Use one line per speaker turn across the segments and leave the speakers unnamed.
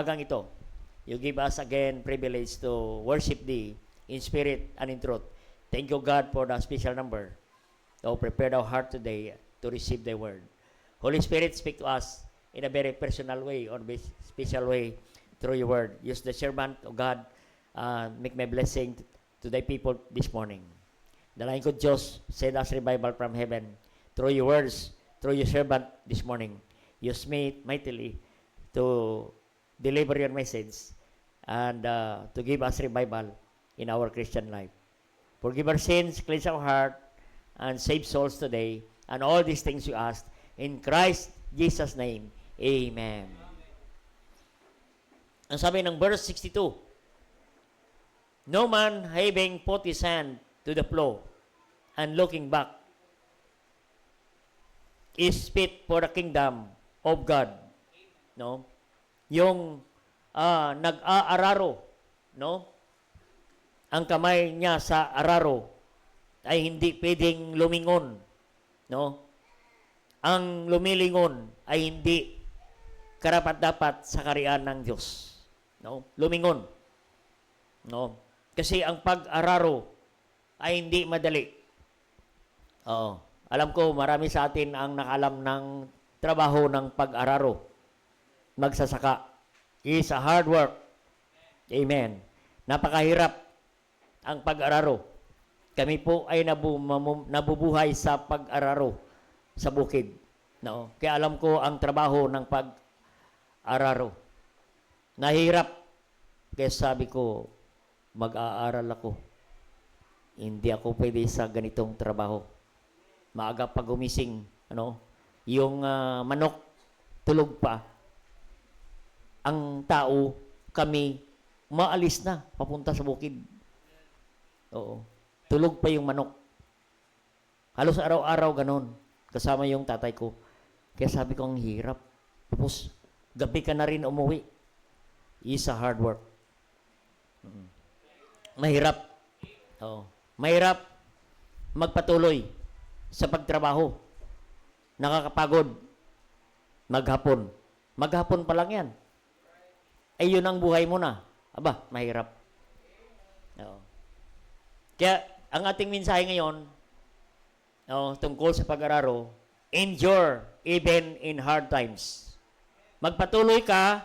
Hanggang ito, you give us again privilege to worship Thee in spirit and in truth. Thank you, God, for the special number. Thou prepared our heart today to receive Thy word. Holy Spirit, speak to us in a very personal way or special way through Your word. Use the servant of God, make my blessing to Thy people this morning. Dalayan ko Diyos, send us revival from heaven through Your words, through Your servant this morning. Use me mightily to deliver Your message and to give us revival in our Christian life. Forgive our sins, cleanse our heart, and save souls today. And all these things you asked in Christ Jesus' name. Amen. Ang sabi ng verse 62, no man having put his hand to the plow and looking back is fit for the kingdom of God. No? Yung nag-aararo, no? Ang kamay niya sa araro ay hindi pwedeng lumingon, no? Ang lumilingon ay hindi karapat-dapat sa kaharian ng Diyos, no? Lumingon, no? Kasi ang pag-araro ay hindi madali. Oo. Alam ko, marami sa atin ang nakalam ng trabaho ng pag-araro. Magsasaka. Is a hard work. Amen. Napakahirap ang pag-araro. Kami po ay nabubuhay sa pag-araro sa bukid. No? Kaya alam ko ang trabaho ng pag-araro. Nahirap. Kaya sabi ko, mag-aaral ako. Hindi ako pwede sa ganitong trabaho. Maaga pag gumising, yung manok tulog pa. Ang tao, kami, maalis na, papunta sa bukid. Oo. Tulog pa yung manok. Halos araw-araw ganon. Kasama yung tatay ko. Kaya sabi ko, ang hirap. Tapos, gabi ka na rin umuwi. Is a hard work. Mahirap. Oo. Mahirap magpatuloy sa pagtrabaho. Nakakapagod. Maghapon. Maghapon pa lang yan. Ay yun ang buhay mo na. Aba, mahirap. Oo. Kaya, ang ating mensahe ngayon, tungkol sa pag-araro, endure even in hard times. Magpatuloy ka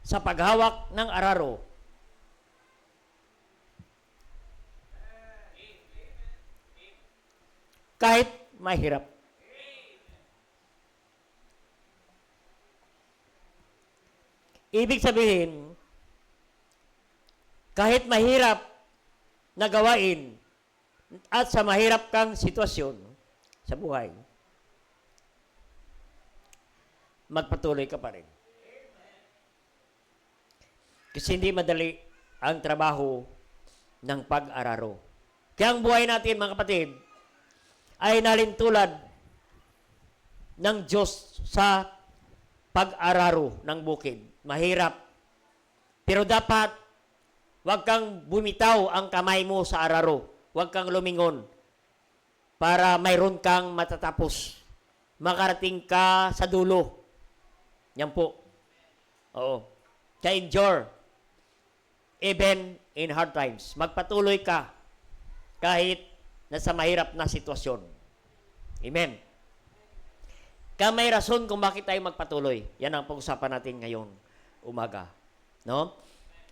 sa paghawak ng araro. Kahit mahirap. Ibig sabihin, kahit mahirap na gawain at sa mahirap kang sitwasyon sa buhay, magpatuloy ka pa rin. Kasi hindi madali ang trabaho ng pag-araro. Kaya ang buhay natin, mga kapatid, ay nalintulad ng Diyos sa pag-araro ng bukid. Mahirap. Pero dapat, huwag kang bumitaw ang kamay mo sa araro. Huwag kang lumingon para mayroon kang matatapos. Makarating ka sa dulo. Yan po. Oo. Kaya endure. Even in hard times. Magpatuloy ka kahit nasa mahirap na sitwasyon. Amen. Kaya may rason kung bakit tayo magpatuloy. Yan ang pag-usapan natin ngayon umaga. No?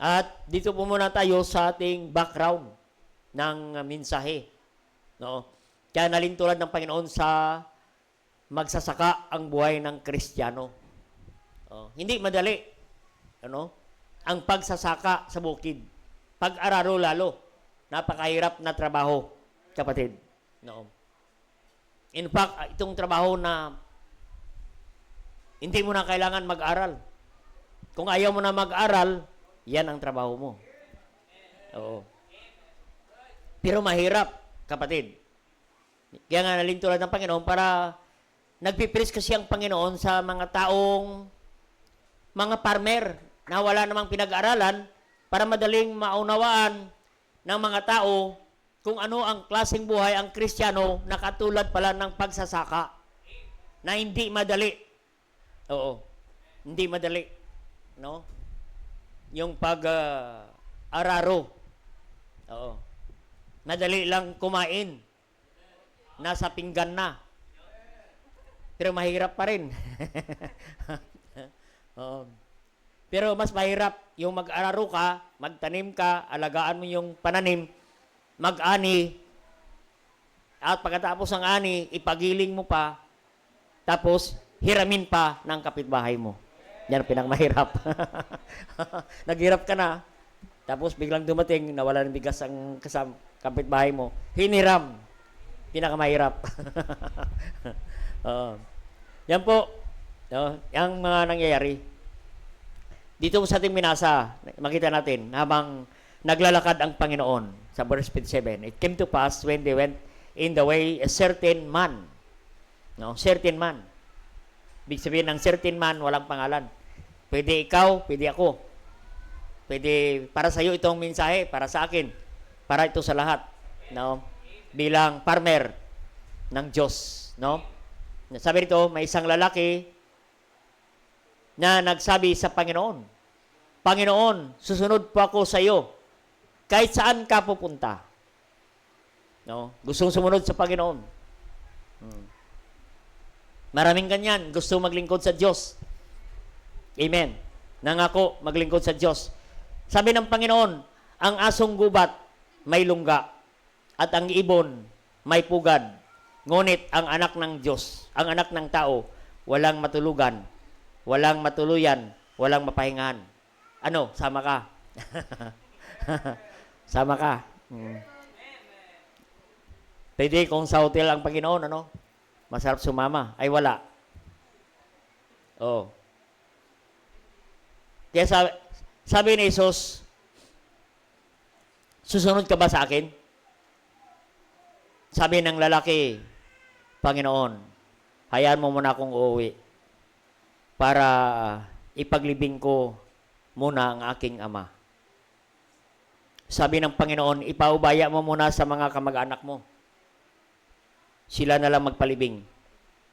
At dito po muna tayo sa ating background ng mensahe. No? Kaya nalintulad ng Panginoon sa magsasaka ang buhay ng Kristiyano. Hindi madali. Ang pagsasaka sa bukid. Pag-araro lalo. Napakahirap na trabaho, kapatid. No? In fact, itong trabaho na hindi mo na kailangan mag-aral. Kung ayaw mo na mag-aral, yan ang trabaho mo. Oo. Pero mahirap, kapatid. Kaya nga nalintulad ng Panginoon para nagpipreach kasi ang Panginoon sa mga taong mga farmer na wala namang pinag-aralan para madaling maunawaan ng mga tao kung ano ang klaseng buhay ang Kristiyano na katulad pala ng pagsasaka na hindi madali. Oo. Hindi madali, no? Yung pag-araro. Oo. Madali lang kumain. Nasa pinggan na. Pero mahirap pa rin. Oo. Pero mas mahirap yung mag-araro ka, magtanim ka, alagaan mo yung pananim, mag-ani, at pagkatapos ng ani, ipagiling mo pa, tapos hiramin pa ng kapitbahay mo. Yan ang pinakmahirap. Naghirap ka na, tapos biglang dumating, nawala ng bigas ang kapitbahay mo, hiniram. Pinakamahirap. Yan po, yung mga nangyayari. Dito sa ating minasa, makita natin, habang naglalakad ang Panginoon, sa verse 57, it came to pass when they went in the way, a certain man. No? Certain man. Ibig sabihin ng certain man, walang pangalan. Pwede ikaw, pwede ako. Pwede, para sa iyo itong mensahe, para sa akin, para ito sa lahat. No? Bilang farmer ng Diyos. No? Sabi rito, may isang lalaki na nagsabi sa Panginoon, Panginoon, susunod po ako sa iyo. Kahit saan ka pupunta. No? Gustong sumunod sa Panginoon. Maraming ganyan. Gusto maglingkod sa Diyos. Amen. Nangako maglingkod sa Diyos. Sabi ng Panginoon, ang asong gubat may lungga at ang ibon may pugad. Ngunit ang anak ng Diyos, ang anak ng tao, walang matulugan, walang matuluyan, walang mapahingahan. Ano? Sama ka. Sama ka. Pwede kung sa hotel ang Panginoon, ano? Masarap sumama. Ay, wala. Oh. Kaya sabi ni Jesus, susunod ka ba sa akin? Sabi ng lalaki, Panginoon, hayaan mo muna akong uuwi para ipaglibing ko muna ang aking ama. Sabi ng Panginoon, ipaubaya mo muna sa mga kamag-anak mo. Sila na lang magpalibing.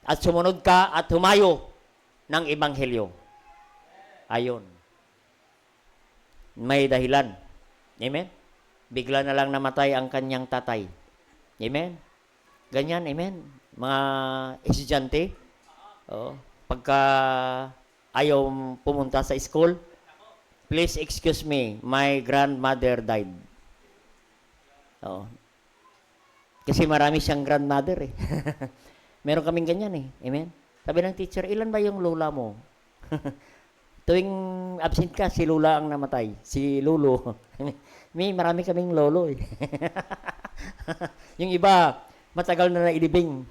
At sumunod ka at humayo ng Ebanghelyo. Ayon. May dahilan. Amen? Bigla na lang namatay ang kanyang tatay. Amen? Ganyan, amen? Mga estudyante, pagka ayaw pumunta sa school, please excuse me, my grandmother died. Oo. Kasi marami siyang grandmother eh. Meron kaming ganyan eh. Amen? Sabi ng teacher, ilan ba yung lola mo? Tuwing absent ka, si lola ang namatay. Si lolo. Marami kaming lolo eh. Yung iba, matagal na nailibing.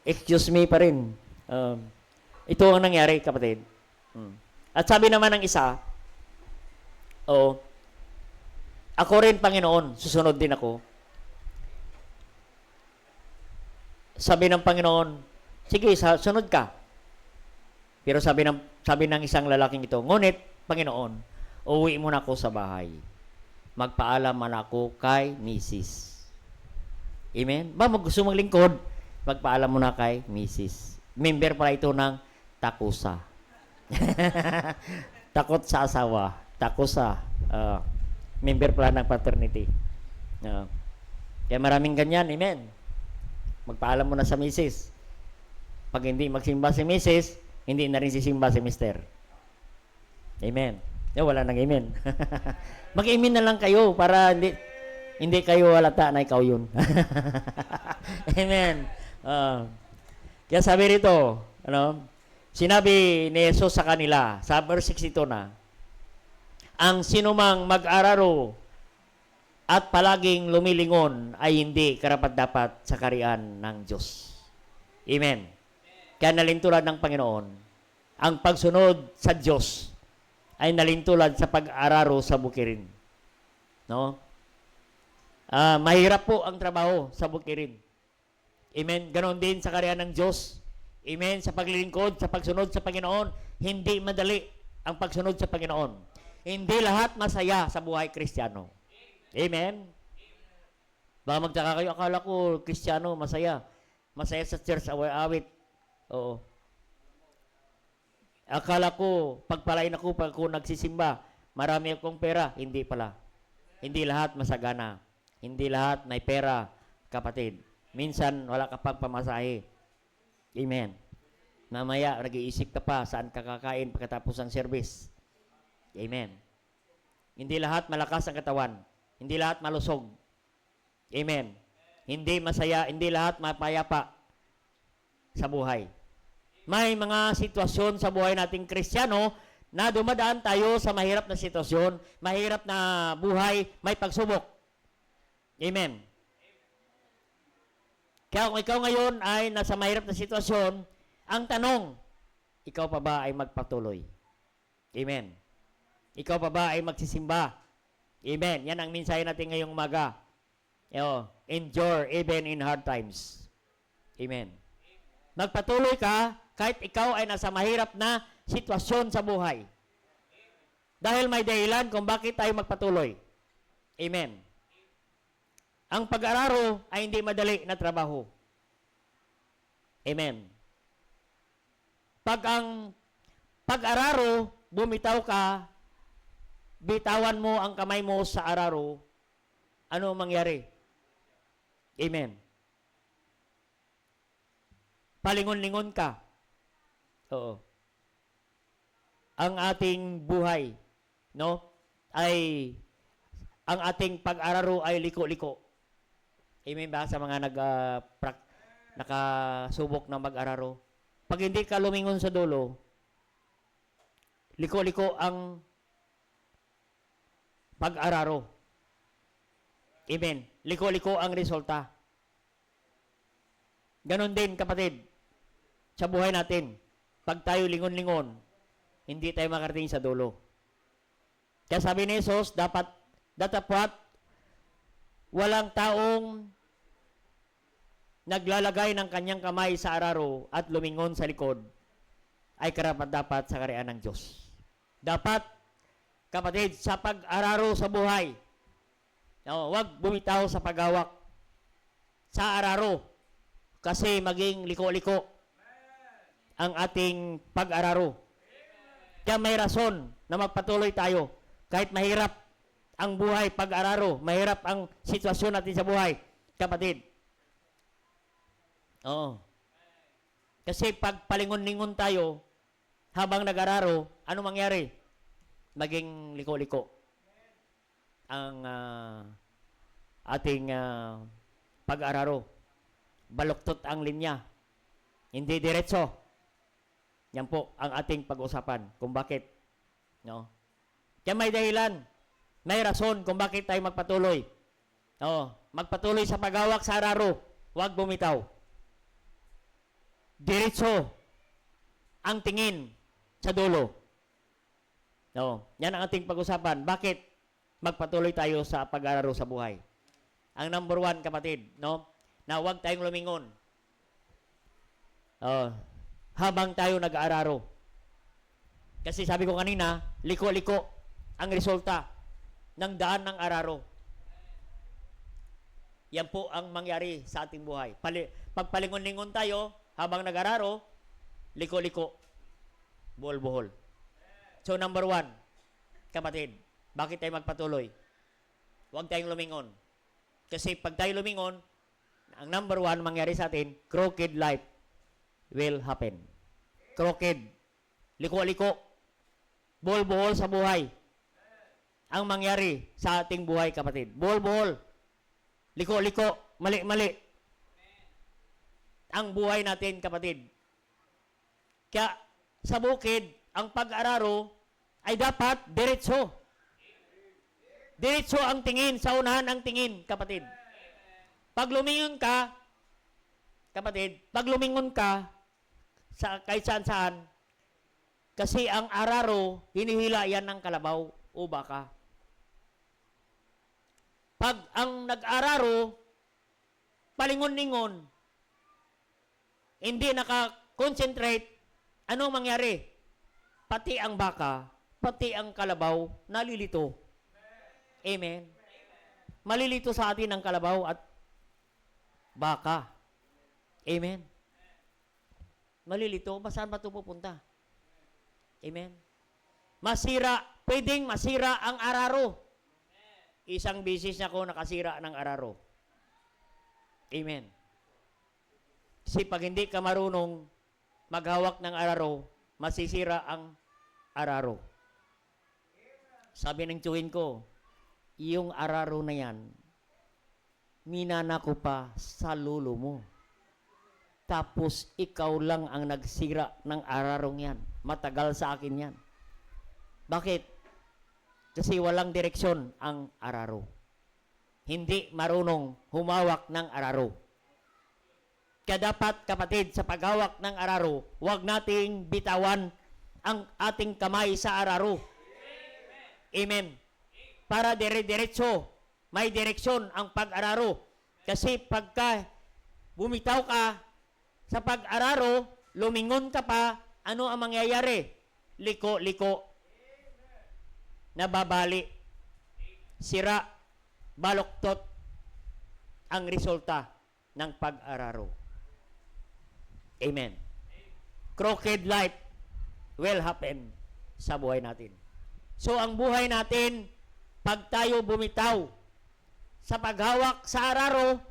Excuse me pa rin. Ito ang nangyari, kapatid. At sabi naman ng isa, ako rin, Panginoon, susunod din ako. Sabi ng Panginoon, sige, sunod ka. Pero sabi ng isang lalaking ito, ngunit, Panginoon, uwi muna ako sa bahay. Magpaalam man ako kay Mrs. Amen? Gusto maglingkod, magpaalam muna kay Mrs. Member pala ito ng Takusa. Takot sa asawa. Takusa. Member pala ng fraternity. Kaya maraming ganyan. Amen? Magpaalam mo na sa Mrs. Pag hindi magsimba si Mrs., hindi na rin sisimba si Mr. Amen. Wala nang amen. Mag-amen na lang kayo para hindi kayo halata na ikaw yun. Amen. Kaya sabi rito, sinabi ni Jesus sa kanila, sa verse 62 na, ang sinumang mag-araro at palaging lumilingon ay hindi karapat-dapat sa kaharian ng Diyos. Amen. Kaya nalintulad ng Panginoon, ang pagsunod sa Diyos ay nalintulad sa pag-araro sa bukirin. No? Mahirap po ang trabaho sa bukirin. Amen. Ganon din sa kaharian ng Diyos. Amen. Sa paglilingkod, sa pagsunod sa Panginoon, hindi madali ang pagsunod sa Panginoon. Hindi lahat masaya sa buhay Kristiyano. Amen? Baka magtaka kayo, akala ko Kristiyano, masaya. Masaya sa church, awit. Oo. Akala ko, pagpalain ako pag ako nagsisimba, marami akong pera. Hindi pala. Hindi lahat masagana. Hindi lahat may pera, kapatid. Minsan, wala ka pang pamasahe. Amen. Mamaya, nag-iisip ka pa saan ka kakain pagkatapos ng service. Amen. Hindi lahat malakas ang katawan. Hindi lahat malusog. Amen. Hindi masaya, hindi lahat mapayapa sa buhay. May mga sitwasyon sa buhay nating Kristiyano na dumadaan tayo sa mahirap na sitwasyon, mahirap na buhay, may pagsubok. Amen. Kaya kung ikaw ngayon ay nasa mahirap na sitwasyon, ang tanong, ikaw pa ba ay magpatuloy? Amen. Ikaw pa ba ay magsisimba? Amen. Yan ang mensahe natin ngayong umaga. Endure even in hard times. Amen. Magpatuloy ka kahit ikaw ay nasa mahirap na sitwasyon sa buhay. Dahil may dahilan kung bakit tayo magpatuloy. Amen. Ang pag-araro ay hindi madali na trabaho. Amen. Pag ang pag-araro, bumitaw ka, bitawan mo ang kamay mo sa araro, ano mangyari? Amen. Palingon-lingon ka. Oo. Ang ating buhay, no? Ang ating pag-araro ay liko-liko. Amen ba sa mga nakasubok ng mag-araro? Pag hindi ka lumingon sa dulo, liko-liko ang pag-araro. Amen. Liko-liko ang resulta. Ganon din, kapatid, sa buhay natin. Pag tayo lingon-lingon, hindi tayo makarating sa dulo. Kaya sabi ni Jesus, dapat walang taong naglalagay ng kanyang kamay sa araro at lumingon sa likod ay karapat-dapat sa kaharian ng Diyos. Dapat, kapatid, sa pag-araro sa buhay, huwag bumitaw sa paghawak sa araro kasi maging liko-liko ang ating pag-araro. Kaya may rason na magpatuloy tayo kahit mahirap ang buhay pag-araro, mahirap ang sitwasyon natin sa buhay, kapatid. Oo. Kasi pag palingon-lingon tayo habang nag-araro, ano mangyari? Maging liko-liko ang ating pag-araro. Baluktot ang linya. Hindi diretso. Yan po ang ating pag-usapan kung bakit. No? Kaya may dahilan, may rason kung bakit tayo magpatuloy. Magpatuloy sa paghawak sa araro. Huwag bumitaw. Diretso ang tingin sa dulo. Yan ang ating pag-usapan. Bakit magpatuloy tayo sa pag-araro sa buhay? Ang number one, kapatid, na huwag tayong lumingon. Habang tayo nag-aararo. Kasi sabi ko kanina, liko-liko ang resulta ng daan ng araro. Yan po ang mangyari sa ating buhay. Pagpalingon-lingon tayo, habang nag-araro, liko-liko, buhol-buhol. So, number one, kapatid, bakit tayo magpatuloy? Huwag tayong lumingon. Kasi pag tayo lumingon, ang number one mangyari sa atin, crooked life will happen. Crooked, liko-liko, buhol-buhol sa buhay. Ang mangyari sa ating buhay, kapatid. Buhol-buhol, liko-liko, mali-mali. Ang buhay natin, kapatid. Kaya sa bukid, ang pag-araro ay dapat diretso. Diretso ang tingin, sa unahan ang tingin, kapatid. Pag lumingon ka, kapatid, pag lumingon ka sa kahit saan-saan, kasi ang araro, hinihila yan ng kalabaw o baka. Pag ang nag-araro, palingon-lingon, hindi naka-concentrate, anong mangyari? Pati ang baka, pati ang kalabaw, nalilito. Amen. Malilito sa atin ang kalabaw at baka. Amen. Malilito, saan ba ito pupunta? Amen. Masira, pwedeng masira ang araro. Isang bisis na ako nakasira ng araro. Amen. Kasi pag hindi ka marunong maghawak ng araro, masisira ang araro. Sabi ng tiyuhin ko, yung araro na yan, minana ko pa sa lulo mo. Tapos ikaw lang ang nagsira ng ararong yan. Matagal sa akin yan. Bakit? Kasi walang direksyon ang araro. Hindi marunong humawak ng araro. Kaya dapat, kapatid, sa paghawak ng araro, huwag nating bitawan ang ating kamay sa araro. Amen. Para dire-diretso, may direksyon ang pag-araro. Kasi pagka bumitaw ka sa pag-araro, lumingon ka pa, ano ang mangyayari? Liko-liko. Nababali. Sira. Baloktot ang resulta ng pag-araro. Amen. Crooked life will happen sa buhay natin. So, ang buhay natin, pag tayo bumitaw sa paghawak sa araro,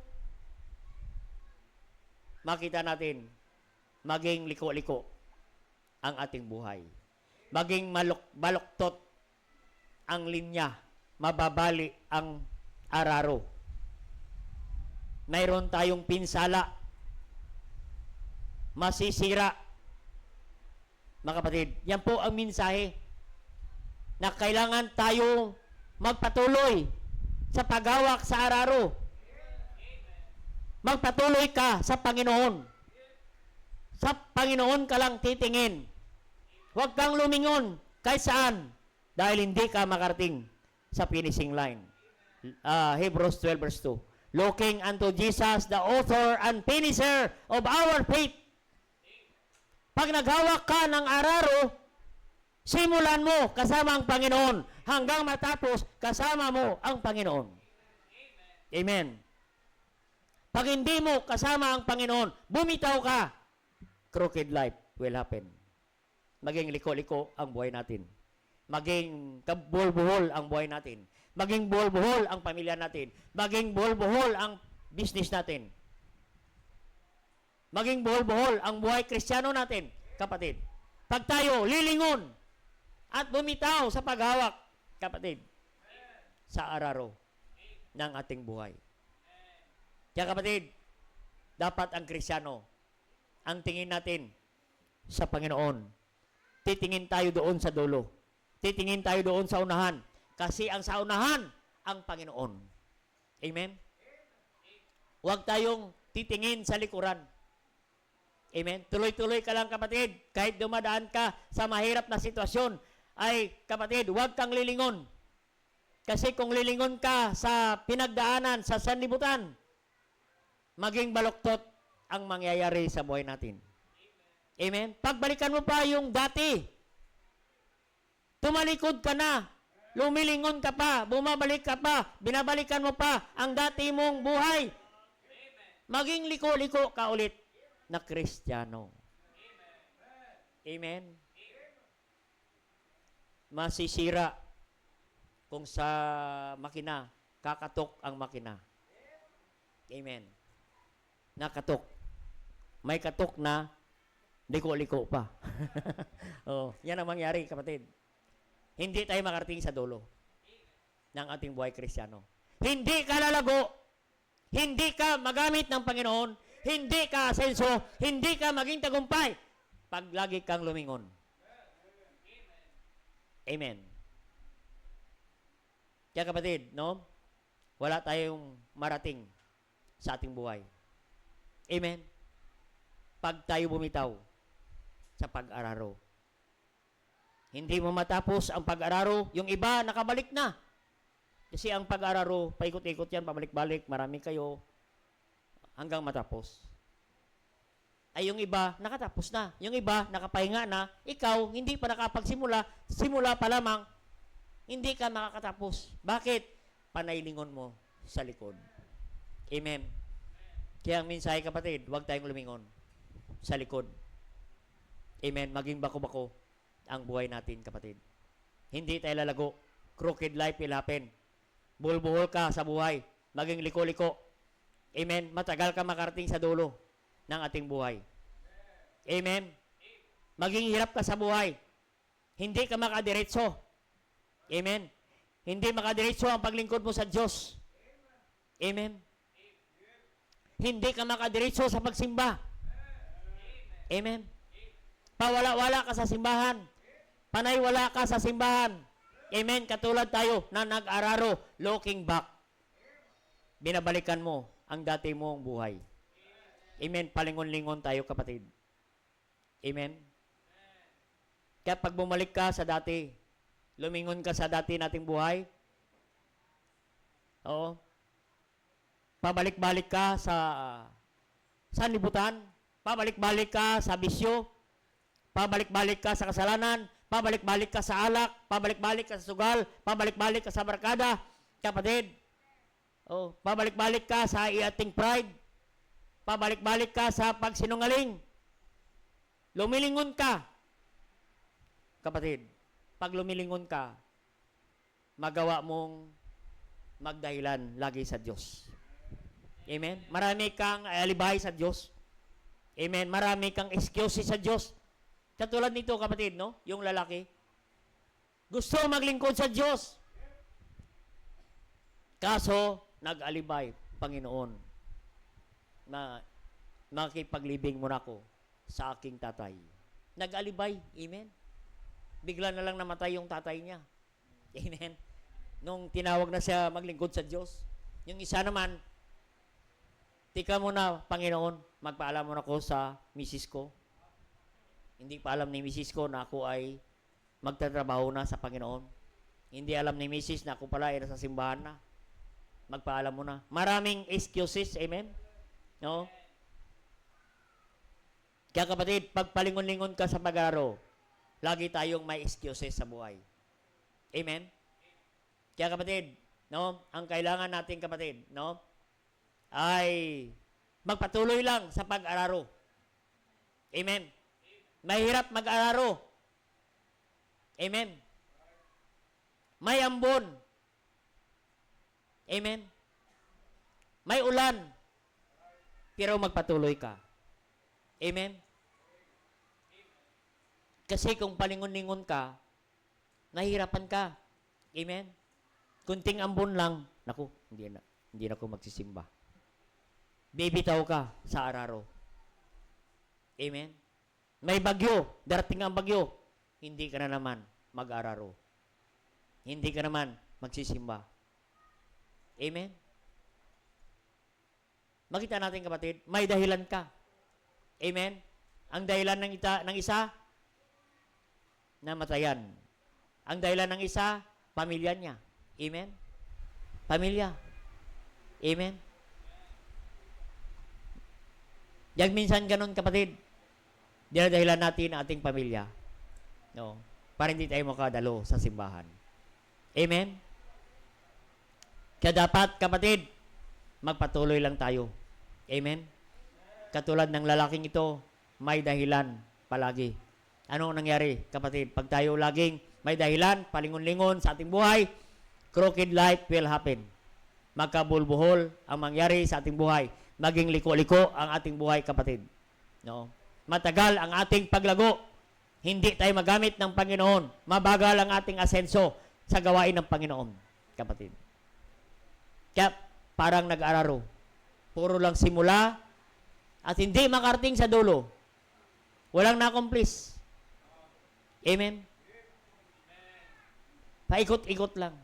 makita natin, maging liko-liko ang ating buhay. Maging baloktot ang linya, mababali ang araro. Mayroon tayong pinsala, masisira. Mga kapatid, yan po ang mensahe na kailangan tayo magpatuloy sa paghawak sa araro. Magpatuloy ka sa Panginoon. Sa Panginoon ka lang titingin. Huwag kang lumingon kahit saan dahil hindi ka makarating sa finishing line. Hebrews 12 verse 2. Looking unto Jesus, the author and finisher of our faith. Pag naghawak ka ng araro, simulan mo kasama ang Panginoon hanggang matapos kasama mo ang Panginoon. Amen. Pag hindi mo kasama ang Panginoon, bumitaw ka, crooked life will happen. Maging liko-liko ang buhay natin. Maging buhol-buhol ang buhay natin. Maging buhol-buhol ang pamilya natin. Maging buhol-buhol ang business natin. Maging buhol-buhol ang buhay Kristiyano natin, kapatid. Pag tayo lilingon at bumitaw sa paghawak, kapatid, sa araro ng ating buhay. Kaya kapatid, dapat ang Kristiyano, ang tingin natin sa Panginoon. Titingin tayo doon sa dulo. Titingin tayo doon sa unahan. Kasi ang sa unahan, ang Panginoon. Amen? Huwag tayong titingin sa likuran. Amen? Tuloy-tuloy ka lang, kapatid. Kahit dumadaan ka sa mahirap na sitwasyon, ay, kapatid, huwag kang lilingon. Kasi kung lilingon ka sa pinagdaanan, sa sanlibutan, maging baloktot ang mangyayari sa buhay natin. Amen? Pagbalikan mo pa yung dati. Tumalikod ka na. Lumilingon ka pa. Bumabalik ka pa. Binabalikan mo pa ang dati mong buhay. Maging liko-liko ka ulit na Kristiyano. Amen? Masisira kung sa makina, kakatok ang makina. Amen. Nakatok. May katok na liko-liko pa. Oh, yan ang mangyari, kapatid. Hindi tayo makarating sa dulo ng ating buhay Kristiyano. Hindi ka lalago. Hindi ka magamit ng Panginoon. Hindi ka asenso. Hindi ka maging tagumpay pag lagi kang lumingon. Amen. Kaya kapatid, no? Wala tayong marating sa ating buhay. Amen. Pag tayo bumitaw sa pag-araro. Hindi mo matapos ang pag-araro, yung iba nakabalik na. Kasi ang pag-araro, paikot-ikot yan, pabalik-balik, marami kayo, hanggang matapos. Ay yung iba, nakatapos na. Yung iba, nakapahinga na. Ikaw, hindi pa nakapagsimula, simula pa lamang, hindi ka makakatapos. Bakit? Panaylingon mo sa likod. Amen. Kaya ang mensahe, kapatid, huwag tayong lumingon sa likod. Amen. Maging bako-bako ang buhay natin, kapatid. Hindi tayo lalago. Crooked life will happen. Bulbuhol ka sa buhay. Maging liko-liko. Amen. Matagal ka makarating sa dulo ng ating buhay. Amen. Maging hirap ka sa buhay. Hindi ka makadiretso. Amen. Hindi makadiretso ang paglingkod mo sa Diyos. Amen. Hindi ka makadiretso sa pagsimba. Amen. Pawala-wala ka sa simbahan. Panay-wala ka sa simbahan. Amen. Katulad tayo na nag-araro, looking back. Binabalikan mo ang dati mong buhay. Amen. Palingon-lingon tayo, kapatid. Amen. Kaya pag bumalik ka sa dati, lumingon ka sa dati nating buhay, oo, pabalik-balik ka sa libutan, pabalik-balik ka sa bisyo, pabalik-balik ka sa kasalanan, pabalik-balik ka sa alak, pabalik-balik ka sa sugal, pabalik-balik ka sa barkada, kapatid. Oh, pabalik-balik ka sa iating pride, pabalik-balik ka sa pagsinungaling. Lumilingon ka. Kapatid, pag lumilingon ka, magawa mong magdahilan lagi sa Diyos. Amen? Marami kang alibay sa Diyos. Amen? Marami kang excuses sa Diyos. Katulad nito, kapatid, no? Yung lalaki. Gusto maglingkod sa Diyos. Kaso, nag-alibay, Panginoon, na makipaglibing mo na ako sa aking tatay. Nag-alibay. Amen? Bigla na lang namatay yung tatay niya. Amen? Nung tinawag na siya maglingkod sa Diyos. Yung isa naman, tika mo na, Panginoon, magpaalam mo na ako sa misis ko. Hindi pa alam ni misis ko na ako ay magtatrabaho na sa Panginoon. Hindi alam ni misis na ako pala ay nasa simbahan na. Magpaalam mo na. Maraming excuses. Amen? No? Kaya kapatid, pag palingon-lingon ka sa pag-aro, lagi tayong may excuses sa buhay. Amen? Kaya kapatid, no, ang kailangan natin, kapatid, no, ay magpatuloy lang sa pag-araro. Amen? Mahirap mag-araro. Amen? May ambon. Amen? May ulan. Pero magpatuloy ka. Amen? Kasi kung palingon-lingon ka, nahihirapan ka. Amen? Kunting ambon lang, naku, hindi na ako magsisimba. Bibitaw ka sa araro. Amen? May bagyo, darating ang bagyo, hindi ka na naman mag-araro. Hindi ka naman magsisimba. Amen? Makita natin, kapatid, may dahilan ka. Amen? Ang dahilan ng isa, namatayan. Ang dahilan ng isa, pamilya niya. Amen? Pamilya. Amen? Yang minsan ganun, kapatid, dinadahilan natin ang ating pamilya. No? Para hindi tayo makadalo sa simbahan. Amen? Kaya dapat, kapatid, magpatuloy lang tayo. Amen? Katulad ng lalaking ito, may dahilan palagi. Ano nangyari, kapatid? Pag tayo laging may dahilan, palingon-lingon sa ating buhay, crooked life will happen. Magkabulbuhol ang mangyari sa ating buhay. Maging liko-liko ang ating buhay, kapatid. No? Matagal ang ating paglago. Hindi tayo magamit ng Panginoon. Mabagal ang ating asenso sa gawain ng Panginoon, kapatid. Kaya parang nag-araro. Puro lang simula at hindi makarating sa dulo. Walang na-accomplish. Amen? Paikot-ikot lang.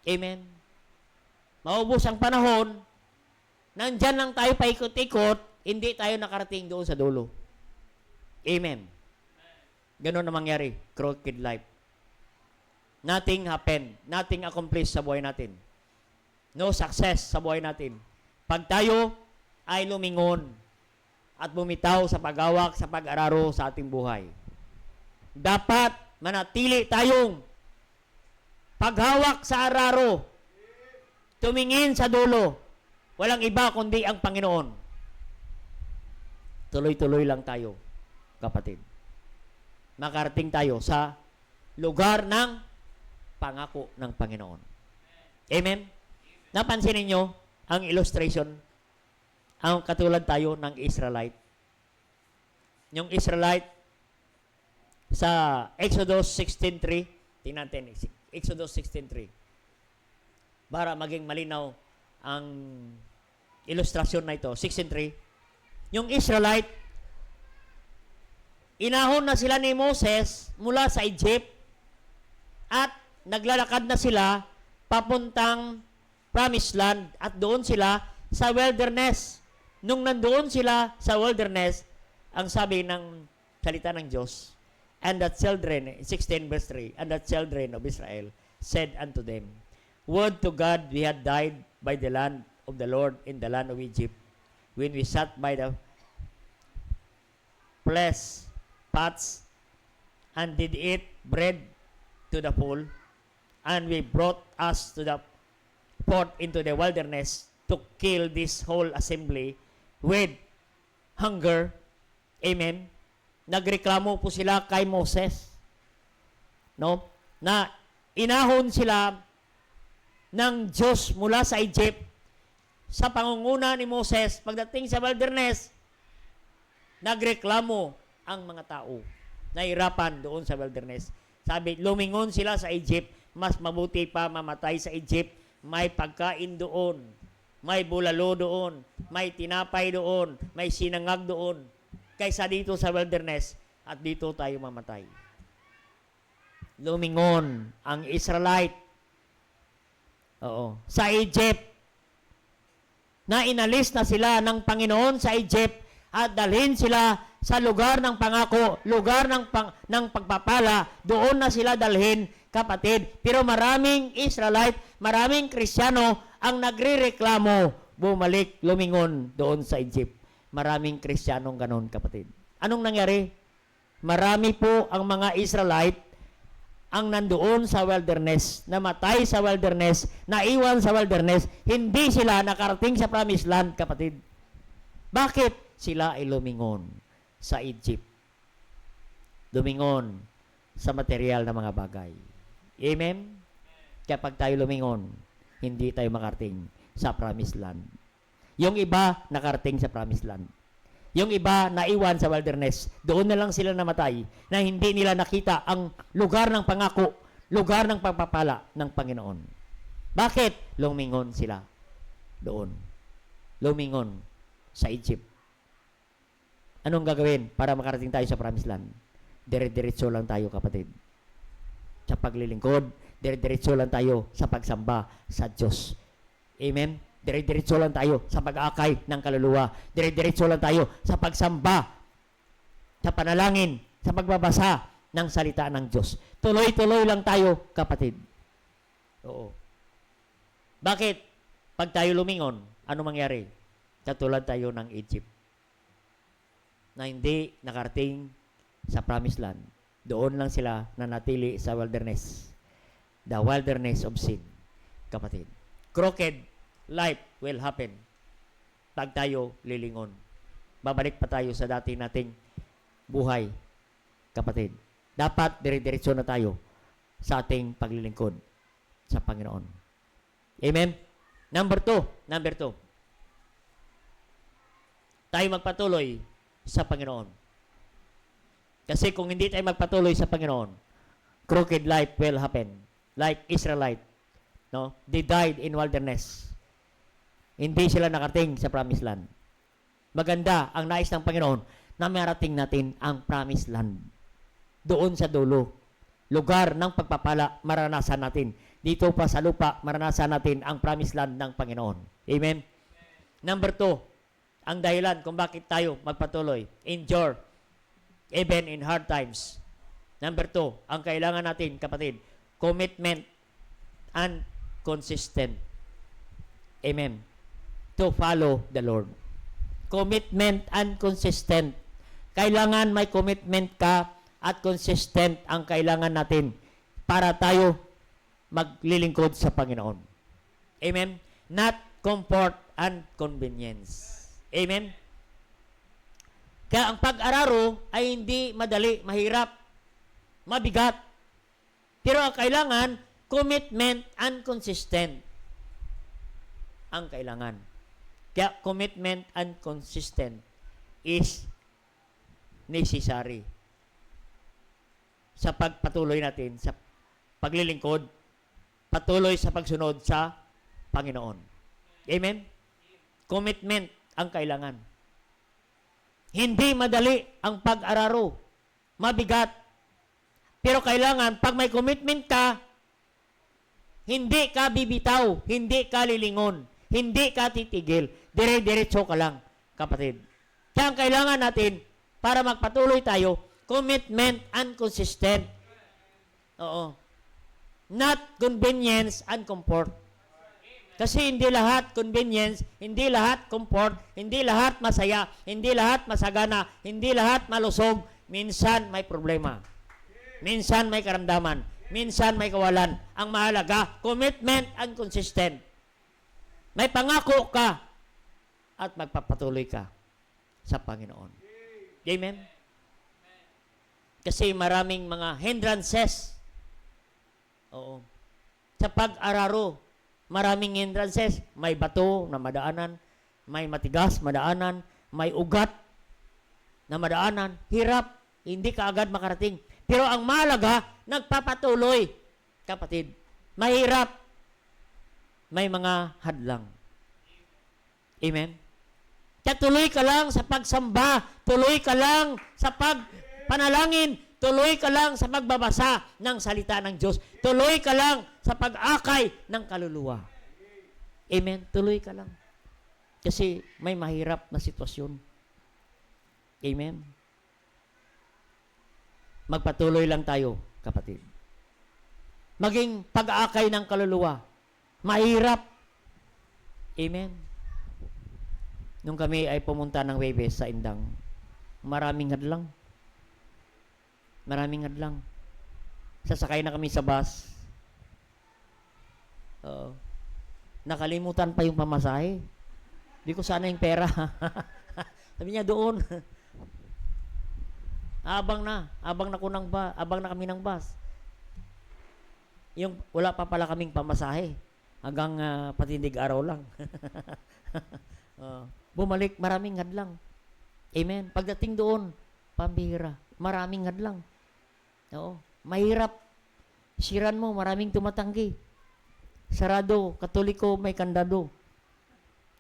Amen? Maubos ang panahon, nandyan lang tayo paikot-ikot, hindi tayo nakarating doon sa dulo. Amen? Ganun na mangyari. Crooked life. Nothing happened. Nothing accomplished sa buhay natin. No success sa buhay natin. Pag tayo ay lumingon at bumitaw sa paghawak, sa pag-araro sa ating buhay. Dapat manatili tayong paghawak sa araro, tumingin sa dulo, walang iba kundi ang Panginoon. Tuloy-tuloy lang tayo, kapatid. makarating tayo sa lugar ng pangako ng Panginoon. Amen? Napansin ninyo ang illustration, ang katulad tayo ng Israelite. Yung Israelite sa Exodus 16:3, tingnan natin, Exodus 16:3. Para maging malinaw ang ilustrasyon na ito. 16:3. Yung Israelite, inahon na sila ni Moses mula sa Egypt at naglalakad na sila papuntang Promised Land at doon sila sa wilderness. Nung nandoon sila sa wilderness, ang sabi ng salita ng Diyos, and the children, 16 verse 3, and the children of Israel said unto them, would to God we had died by the land of the Lord in the land of Egypt, when we sat by the flesh pots and did eat bread to the full, and we brought us to the port into the wilderness to kill this whole assembly with hunger. Amen. Nagreklamo po sila kay Moses, no? Na inahon sila ng Diyos mula sa Egypt sa pangunguna ni Moses. Pagdating sa wilderness, nagreklamo ang mga tao. Nahirapan doon sa wilderness. Sabi, lumingon sila sa Egypt. Mas mabuti pa mamatay sa Egypt. May pagkain doon. May bulalo doon. May tinapay doon. May sinangag doon. Kaysa dito sa wilderness at dito tayo mamatay. Lumingon ang Israelite. Sa Egypt. Na inalis na sila ng Panginoon sa Egypt at dalhin sila sa lugar ng pangako, lugar ng pagpapala. Doon na sila dalhin, kapatid. Pero maraming Israelite, maraming Kristiyano ang nagrereklamo, bumalik, lumingon doon sa Egypt. Maraming Kristiyanong ganon, kapatid. Anong nangyari? Marami po ang mga Israelite ang nandoon sa wilderness, namatay sa wilderness, naiwan sa wilderness, hindi sila nakarating sa Promised Land, kapatid. Bakit? Sila ay lumingon sa Egypt. Lumingon sa material na mga bagay. Amen? Kapag tayo lumingon, hindi tayo makarating sa Promised Land. Yung iba, nakarating sa Promised Land. Yung iba, naiwan sa wilderness. Doon na lang sila namatay na hindi nila nakita ang lugar ng pangako, lugar ng pagpapala ng Panginoon. Bakit? Lumingon sila doon. Lumingon sa Egypt. Anong gagawin para makarating tayo sa Promised Land? Dire-diretso lang tayo, kapatid. Sa paglilingkod, dire-diretso lang tayo sa pagsamba sa Diyos. Amen? Dire-diretso lang tayo sa pag-aakay ng kaluluwa. Dire-diretso lang tayo sa pagsamba, sa panalangin, sa pagbabasa ng salita ng Diyos. Tuloy-tuloy lang tayo, kapatid. Oo. Bakit? Pag tayo lumingon, ano mangyari? Katulad tayo ng Egypt na hindi nakarating sa Promised Land. Doon lang sila nanatili sa wilderness. The wilderness of sin, kapatid. Crooked life will happen pag tayo lilingon. Babalik pa tayo sa dati nating buhay, kapatid. Dapat dire-diretso na tayo sa ating paglilingkod sa Panginoon. Amen? Number two. Tayo magpatuloy sa Panginoon. Kasi kung hindi tayo magpatuloy sa Panginoon, crooked life will happen. Like Israelite. No? They died in wilderness. Hindi sila nakarating sa Promised Land. Maganda ang nais ng Panginoon na marating natin ang Promised Land. Doon sa dulo. Lugar ng pagpapala, maranasan natin. Dito pa sa lupa, maranasan natin ang Promised Land ng Panginoon. Amen? Number 2, ang dahilan kung bakit tayo magpatuloy. Endure, even in hard times. Number 2, ang kailangan natin, kapatid, commitment and consistent. Amen. To follow the Lord. Commitment and consistent. Kailangan may commitment ka at consistent ang kailangan natin para tayo maglilingkod sa Panginoon. Amen? Not comfort and convenience. Amen? Kaya ang pag-araro ay hindi madali, mahirap. mabigat. Pero ang kailangan, commitment and consistent. Ang kailangan. Kaya commitment and consistent is necessary sa pagpatuloy natin sa paglilingkod, patuloy sa pagsunod sa Panginoon. Amen? Commitment ang kailangan. Hindi madali ang pag-araro. Mabigat. Pero kailangan, pag may commitment ka, hindi ka bibitaw, hindi ka lilingon, hindi ka titigil. Dire-diretso ka lang, kapatid. Kaya ang kailangan natin, para magpatuloy tayo, commitment and consistent. Oo. Not convenience and comfort. Kasi hindi lahat convenience, hindi lahat comfort, hindi lahat masaya, hindi lahat masagana, hindi lahat malusog. Minsan may problema. Minsan may karamdaman. Minsan may kawalan. Ang mahalaga, commitment and consistent. May pangako ka at magpapatuloy ka sa Panginoon. Amen? Kasi maraming mga hindrances. Oo. Sa pag-araro, maraming hindrances. May bato na madaanan, may matigas madaanan, may ugat na madaanan. Hirap, hindi ka agad makarating. Pero ang mahalaga, nagpapatuloy. Kapatid, mahirap. May mga hadlang. Amen? Kaya tuloy ka lang sa pagsamba, tuloy ka lang sa pagpanalangin, tuloy ka lang sa pagbabasa ng salita ng Diyos, tuloy ka lang sa pag-akay ng kaluluwa. Amen? Tuloy ka lang. Kasi may mahirap na sitwasyon. Amen? Magpatuloy lang tayo, kapatid. Maging pag-aakay ng kaluluwa. Mahirap. Amen? Nung kami ay pumunta ng Webes sa Indang, maraming hadlang. Maraming hadlang. Sasakay na kami sa bus. Nakalimutan pa yung pamasahe. Hindi ko sana yung pera. Sabi niya doon. Abang na kami ng bus. Yung wala pa pala kaming pamasahe. Hanggang patindig araw lang. Bumalik, maraming hadlang. Amen. Pagdating doon, pambihira. Maraming hadlang. Oo. Mahirap. Siran mo, maraming tumatanggi. Sarado, Katoliko, may kandado.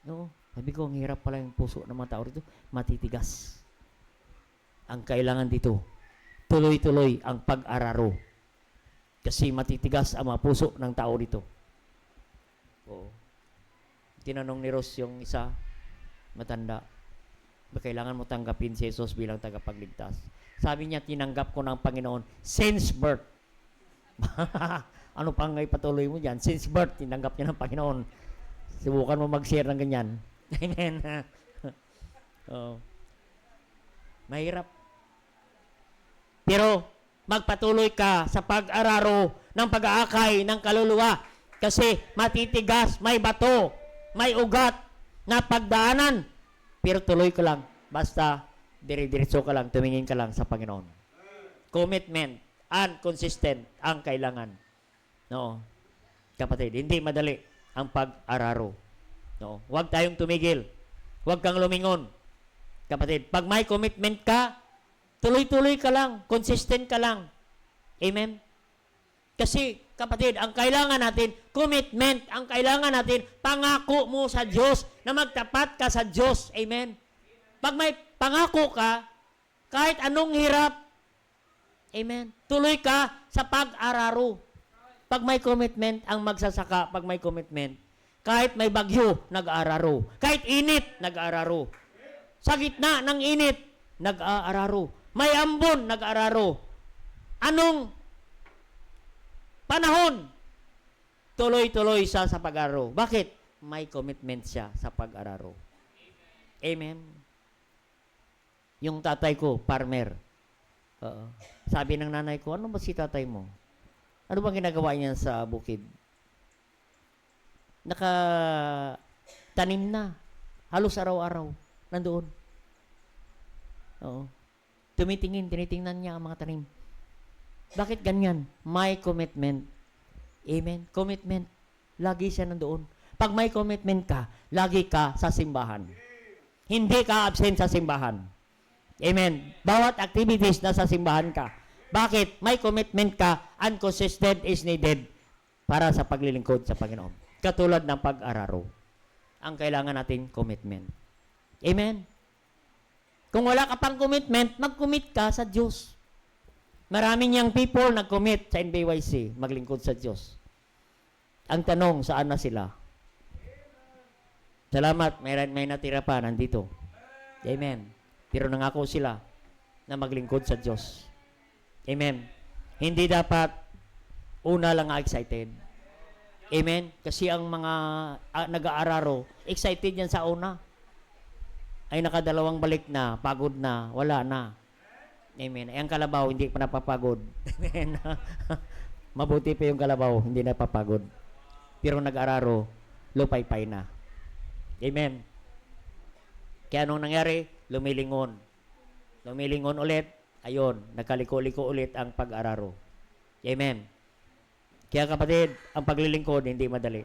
Oo. Sabi ko, ang hirap pala yung puso ng mga tao rito. Matitigas. Ang kailangan dito, tuloy-tuloy ang pag-araro. Kasi matitigas ang mga puso ng tao dito. Oo. Tinanong ni Ross yung isa, matanda, ba kailangan mo tanggapin si Jesus bilang tagapagligtas? Sabi niya, tinanggap ko ng Panginoon since birth. Ano pang ipatuloy mo dyan? Since birth, tinanggap niya ng Panginoon. Subukan mo mag-share ng ganyan. Amen. Mahirap. Pero, magpatuloy ka sa pag-araro ng pag-aakay ng kaluluwa. Kasi matitigas, may bato, may ugat na pagdaanan. Pero tuloy ka lang. Basta, dire-diretso ka lang, tumingin ka lang sa Panginoon. Commitment and consistent ang kailangan. No. Kapatid, hindi madali ang pag-araro. No. Huwag tayong tumigil. Huwag kang lumingon. Kapatid, pag may commitment ka, tuloy-tuloy ka lang, consistent ka lang. Amen? Kasi, kapatid, ang kailangan natin, commitment, ang kailangan natin, pangako mo sa Diyos, na magtapat ka sa Diyos. Amen? Pag may pangako ka, kahit anong hirap, amen, tuloy ka sa pag-araro. Pag may commitment, ang magsasaka, pag may commitment, kahit may bagyo, nag-aararo. Kahit init, nag-aararo. Sa gitna ng init, nag-aararo. May ambon, nag-aararo. Anong panahon? Tuloy-tuloy siya sa pag-araro. Bakit? May commitment siya sa pag-araro. Amen? Yung tatay ko, farmer. Sabi ng nanay ko, ano ba si tatay mo? Ano bang ginagawa niya sa bukid? Nakatanim na. Halos araw-araw. Nandoon. Oo. Tinitingnan niya ang mga tanim. Bakit ganyan? May commitment. Amen? Commitment. Lagi siya nandoon. Pag may commitment ka, lagi ka sa simbahan. Hindi ka absent sa simbahan. Amen? Bawat activities na sa simbahan ka. Bakit? May commitment ka, and consistent is needed para sa paglilingkod sa Panginoon. Katulad ng pag-araro. Ang kailangan natin, commitment. Amen? Kung wala ka pang commitment, mag-commit ka sa Diyos. Maraming young people nag-commit sa NBYC, maglingkod sa Diyos. Ang tanong, saan na sila? Salamat, may natira pa nandito. Amen. Pero nangako sila na maglingkod sa Diyos. Amen. Hindi dapat una lang excited. Amen. Kasi ang mga nag-aararo, excited yan sa una. Ay nakadalawang balik na, pagod na, wala na. Amen. Ay ang kalabaw, hindi pa napapagod. Amen. Mabuti pa yung kalabaw, hindi napapagod. Pero nag-araro, lupay-pay na. Amen. Kaya anong nangyari? Lumilingon. Lumilingon ulit. Ayun, nagkaliko-liko ulit ang pag-araro. Amen. Kaya kapatid, ang paglilingkod hindi madali.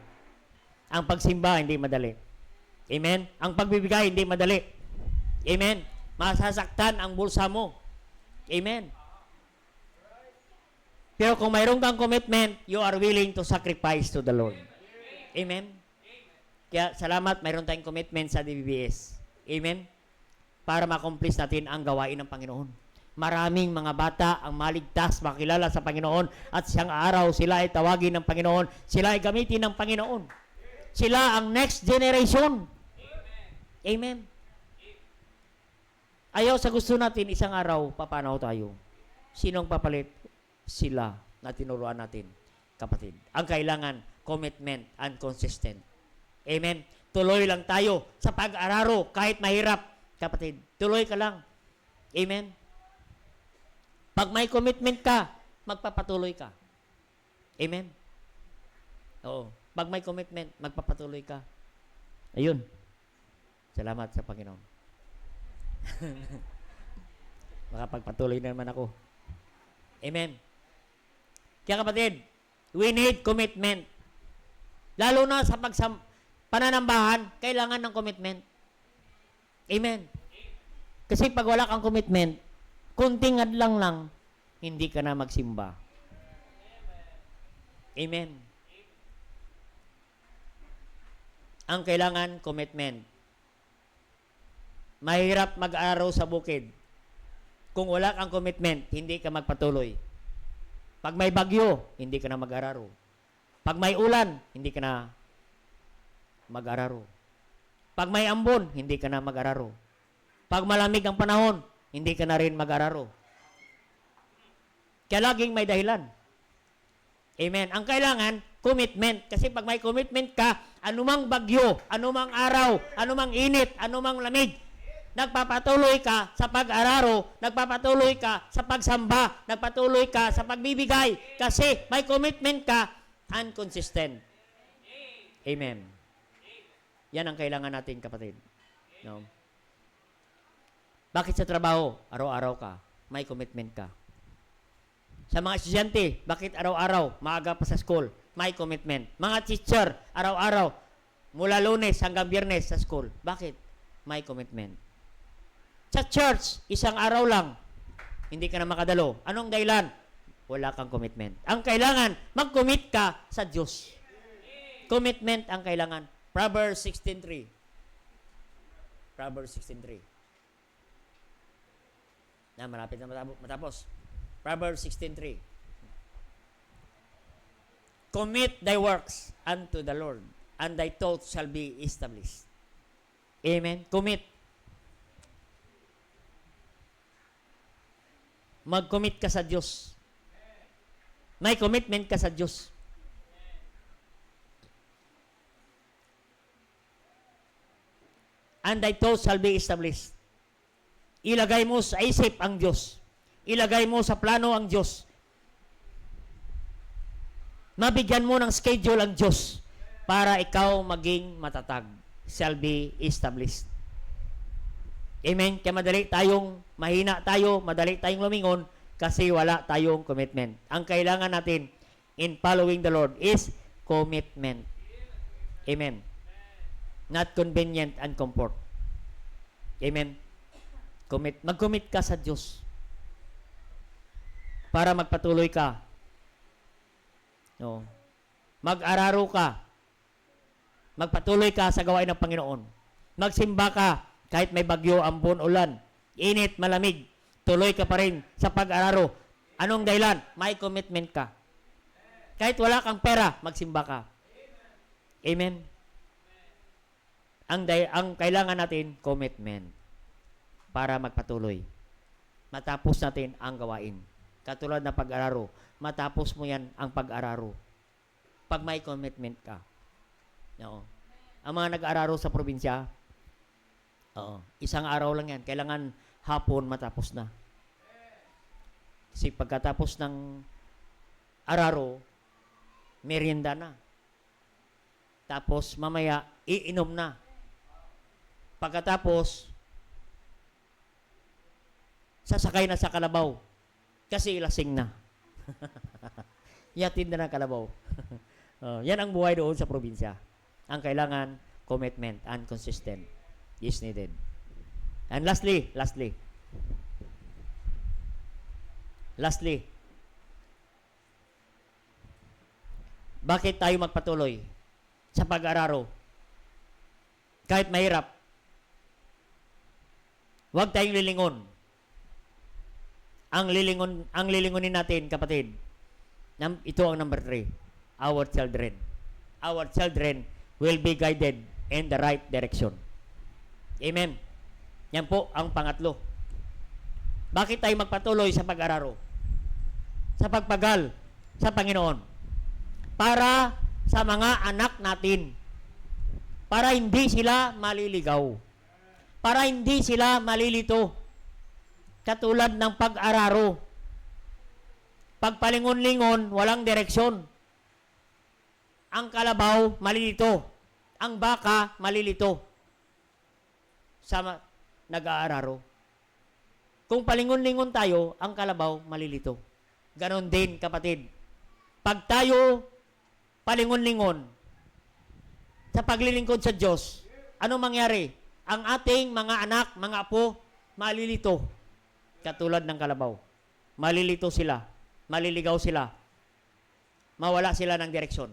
Ang pagsimba hindi madali. Amen. Ang pagbibigay hindi madali. Amen. Masasaktan ang bulsa mo. Amen. Pero kung mayroon kang commitment, you are willing to sacrifice to the Lord. Amen. Kaya salamat, mayroon tayong commitment sa DBBS. Amen? Para ma-accomplish natin ang gawain ng Panginoon. Maraming mga bata ang maligtas, makilala sa Panginoon, at siyang araw sila ay tawagin ng Panginoon, sila ay gamitin ng Panginoon. Sila ang next generation. Amen? Ayaw sa gusto natin, isang araw, papanaw tayo. Sinong papalit? Sila na tinuruan natin, kapatid. Ang kailangan, commitment and consistent. Amen. Tuloy lang tayo sa pag-araro kahit mahirap, kapatid. Tuloy ka lang. Amen. Pag may commitment ka, magpapatuloy ka. Amen. Oo. Pag may commitment, magpapatuloy ka. Ayun. Salamat sa Panginoon. Makapagpatuloy na naman ako. Amen. Kaya kapatid, we need commitment. Lalo na sa pananambahan, kailangan ng commitment. Amen. Kasi pag wala kang commitment, kunting adlang lang, hindi ka na magsimba. Amen. Ang kailangan, commitment. Mahirap mag-araw sa bukid. Kung wala kang commitment, hindi ka magpatuloy. Pag may bagyo, hindi ka na mag-araro. Pag may ulan, hindi ka na mag-araro. Pag may ambon, hindi ka na mag-araro. Pag malamig ang panahon, hindi ka na rin mag-araro. Kaya laging may dahilan. Amen. Ang kailangan, commitment. Kasi pag may commitment ka, anumang bagyo, anumang araw, anumang init, anumang lamig, nagpapatuloy ka sa pag-araro, nagpapatuloy ka sa pagsamba, nagpatuloy ka sa pagbibigay. Kasi may commitment ka, and consistent. Amen. Yan ang kailangan natin, kapatid. No? Bakit sa trabaho? Araw-araw ka. May commitment ka. Sa mga estudyante, bakit araw-araw? Maaga pa sa school. May commitment. Mga teacher, araw-araw. Mula Lunes hanggang Biyernes sa school. Bakit? May commitment. Sa church, isang araw lang. Hindi ka na makadalo. Anong dahilan? Wala kang commitment. Ang kailangan, mag-commit ka sa Diyos. Commitment ang kailangan. Proverbs 16:3. Proverbs 16:3. Na, malapit na matapos. Proverbs 16:3. Commit thy works unto the Lord, and thy thoughts shall be established. Amen? Commit. Mag-commit ka sa Diyos. May commitment ka sa Diyos. And thy thoughts shall be established. Ilagay mo sa isip ang Diyos. Ilagay mo sa plano ang Diyos. Mabigyan mo ng schedule ang Diyos para ikaw maging matatag. Shall be established. Amen? Kaya madali tayong mahina tayo, madali tayong lumingon Kasi wala tayong commitment. Ang kailangan natin in following the Lord is commitment. Amen. Not convenient and comfort. Amen. Mag-commit ka sa Diyos para magpatuloy ka. No. Mag-araro ka. Magpatuloy ka sa gawain ng Panginoon. Magsimba ka kahit may bagyo, ambon, ulan, init, malamig. Tuloy ka pa rin sa pag-araro. Anong dahilan? May commitment ka. Kahit wala kang pera, magsimba ka. Amen. Ang kailangan natin, commitment para magpatuloy. Matapos natin ang gawain. Katulad na pag-araro. Matapos mo yan ang pag-araro. Pag may commitment ka. Oo. Ang mga nag-araro sa probinsya, isang araw lang yan. Kailangan hapon matapos na. Kasi pagkatapos ng araro, merienda na. Tapos mamaya, iinom na. Pagkatapos, sasakay na sa kalabaw. Kasi lasing na. Yatid na ng kalabaw. Yan ang buhay doon sa probinsya. Ang kailangan, commitment and consistent is needed. And lastly, bakit tayo magpatuloy sa pag-araro? Kahit mahirap, huwag tayong lilingon. Ang lilingonin natin, kapatid, ito ang number 3, our children. Our children will be guided in the right direction. Amen. Yan po ang pangatlo. Bakit tayo magpatuloy sa pag-araro? Sa pagpagal sa Panginoon. Para sa mga anak natin. Para hindi sila maliligaw. Para hindi sila malilito. Katulad ng pag-araro. Pagpalingon-lingon, walang direksyon. Ang kalabaw, malilito. Ang baka, malilito. Sa nag-aararo. Kung palingon-lingon tayo, ang kalabaw, malilito. Ganon din, kapatid. Pag tayo palingon-lingon sa paglilingkod sa Diyos, anong mangyari? Ang ating mga anak, mga apo, malilito. Katulad ng kalabaw. Malilito sila. Maliligaw sila. Mawala sila ng direksyon.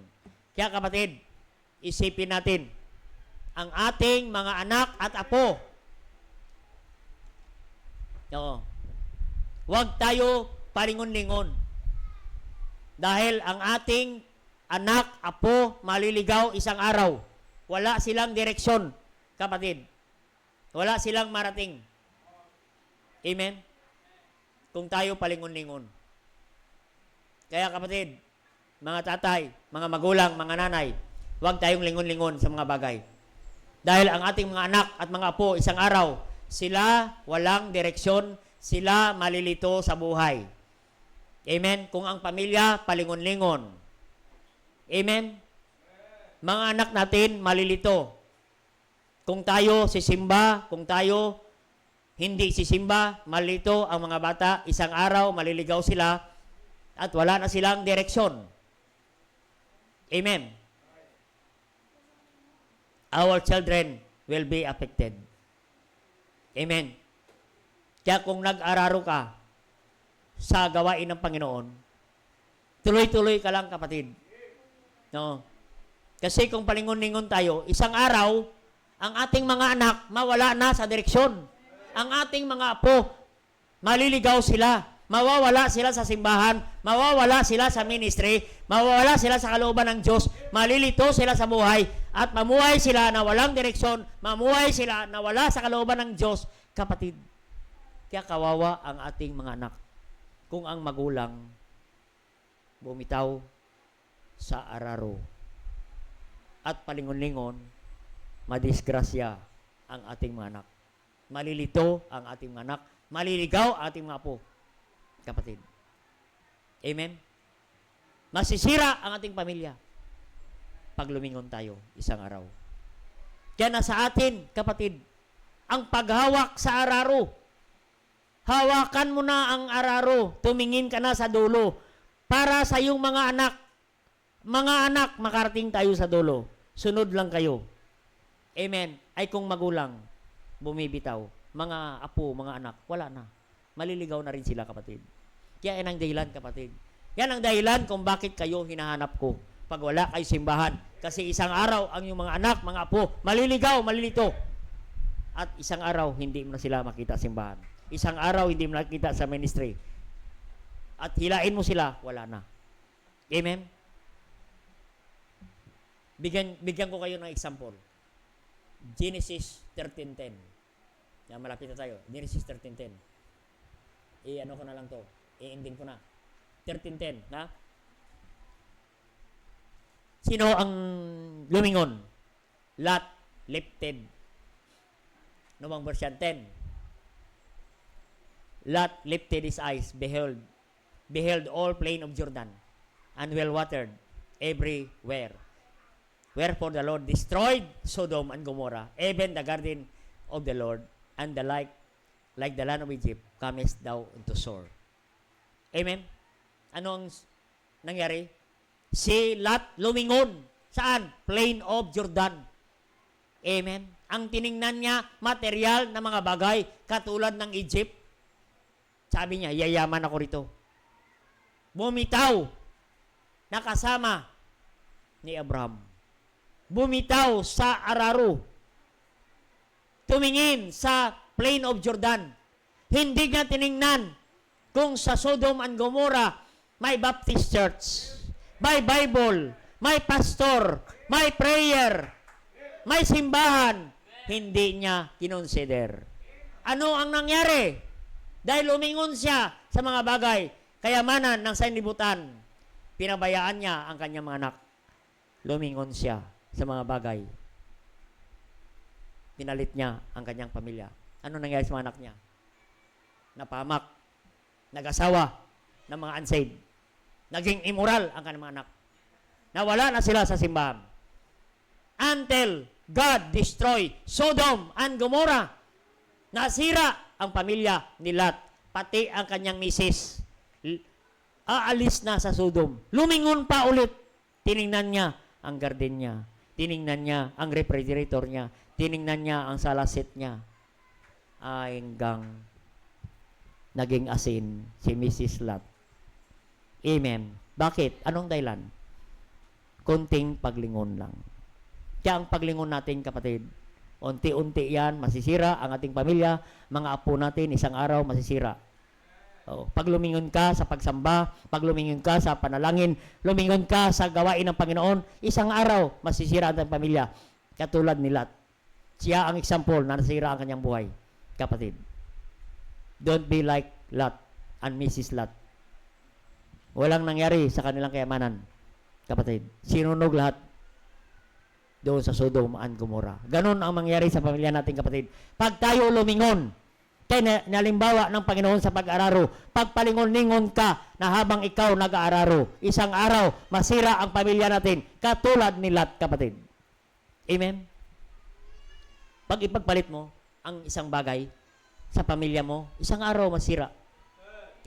Kaya kapatid, isipin natin, ang ating mga anak at apo. Huwag tayo palingon-lingon. Dahil ang ating anak, apo, maliligaw isang araw. Wala silang direksyon, kapatid. Wala silang marating. Amen? Kung tayo palingon-lingon. Kaya kapatid, mga tatay, mga magulang, mga nanay, huwag tayong lingon-lingon sa mga bagay. Dahil ang ating mga anak at mga apo, isang araw, sila walang direksyon, sila malilito sa buhay. Amen? Kung ang pamilya, palingon-lingon. Amen? Mga anak natin, malilito. Kung tayo sisimba, kung tayo hindi sisimba, malilito ang mga bata, isang araw, maliligaw sila, at wala na silang direksyon. Amen. Our children will be affected. Amen. Kaya kung nag-araro ka sa gawain ng Panginoon, tuloy-tuloy ka lang, kapatid. No? Kasi kung palingon-lingon tayo, isang araw, ang ating mga anak mawala na sa direksyon. Ang ating mga apo, maliligaw sila. Mawawala sila sa simbahan, mawawala sila sa ministry, mawawala sila sa kalooban ng Diyos, malilito sila sa buhay, at mamuhay sila na walang direksyon, mamuhay sila na wala sa kalooban ng Diyos, kapatid. Kaya kawawa ang ating mga anak. Kung ang magulang bumitaw sa araro at palingon-lingon, madisgrasya ang ating mga anak. Malilito ang ating mga anak, maliligaw ang ating mga apo. Kapatid. Amen? Masisira ang ating pamilya pag lumingon tayo isang araw. Kaya nasa atin, kapatid, ang paghawak sa araro. Hawakan mo na ang araro. Tumingin ka na sa dulo. Para sa iyong mga anak. Mga anak, makarating tayo sa dulo. Sunod lang kayo. Amen. Ay kung magulang, bumibitaw. Mga apo, mga anak, wala na. Maliligaw na rin sila, kapatid. Kaya yan ang dahilan, kapatid. Yan ang dahilan kung bakit kayo hinahanap ko. Pag wala kayo simbahan. Kasi isang araw, ang iyong mga anak, mga apo, maliligaw, malilito. At isang araw, hindi mo na sila makita sa simbahan. Isang araw, hindi mo nakita sa ministry. At hilain mo sila, wala na. Amen? Bigyan ko kayo ng example. Genesis 13:10. Yan, malapit na tayo. Genesis 13:10. I-ano ko na lang to. I-ending ko na. 13:10, na? Sino ang lumingon? Lot lifted. Ano bang verse yan? 10. Lot lifted his eyes, beheld all plain of Jordan, and well watered everywhere. Wherefore the Lord destroyed Sodom and Gomorrah, even the garden of the Lord, and the like the land of Egypt, comest thou into sore. Amen? Anong nangyari? Si Lot lumingon. Saan? Plain of Jordan. Amen? Ang tiningnan niya, material na mga bagay, katulad ng Egypt. Sabi niya, yayaman ako rito. Bumitaw, nakasama ni Abraham. Bumitaw sa Araro. Tumingin sa plain of Jordan. Hindi niya tiningnan kung sa Sodom and Gomorrah may Baptist church, may Bible, may pastor, may prayer, may simbahan. Hindi niya kinonsider. Ano ang nangyari? Dahil lumingon siya sa mga bagay, kayamanan ng sanlibutan, pinabayaan niya ang kanyang mga anak. Lumingon siya sa mga bagay. Pinalit niya ang kanyang pamilya. Ano nangyari sa mga anak niya? Napahamak, nag-asawa ng mga unsaved. Naging immoral ang kanyang mga anak. Nawala na sila sa simbahan. Until God destroy Sodom and Gomorrah. Nasira ang pamilya ni Lot, pati ang kanyang misis. Aalis na sa Sodom. Lumingon pa ulit. Tiningnan niya ang garden niya. Tiningnan niya ang refrigerator niya. Tiningnan niya ang salasit niya. Hanggang naging asin si Mrs. Lot. Amen. Bakit? Anong dahilan? Konting paglingon lang. Kaya ang paglingon natin, kapatid, unti-unti yan, masisira ang ating pamilya, mga apo natin, isang araw, masisira. Pag lumingon ka sa pagsamba, pag lumingon ka sa panalangin, lumingon ka sa gawain ng Panginoon, isang araw, masisira ang ating pamilya. Katulad ni Lot. Siya ang example na nasira ang kanyang buhay. Kapatid, don't be like Lot and Mrs. Lot. Walang nangyari sa kanilang kayamanan. Kapatid, sinunog lahat doon sa Sodom and Gomorrah. Ganon ang mangyari sa pamilya natin, kapatid. Pag tayo lumingon, kaya nalimbawa ng Panginoon sa pag-araro, pagpalingon-lingon ka na habang ikaw nag-aararo, isang araw, masira ang pamilya natin, katulad ni Lot, kapatid. Amen? Pag ipagpalit mo ang isang bagay sa pamilya mo, isang araw masira.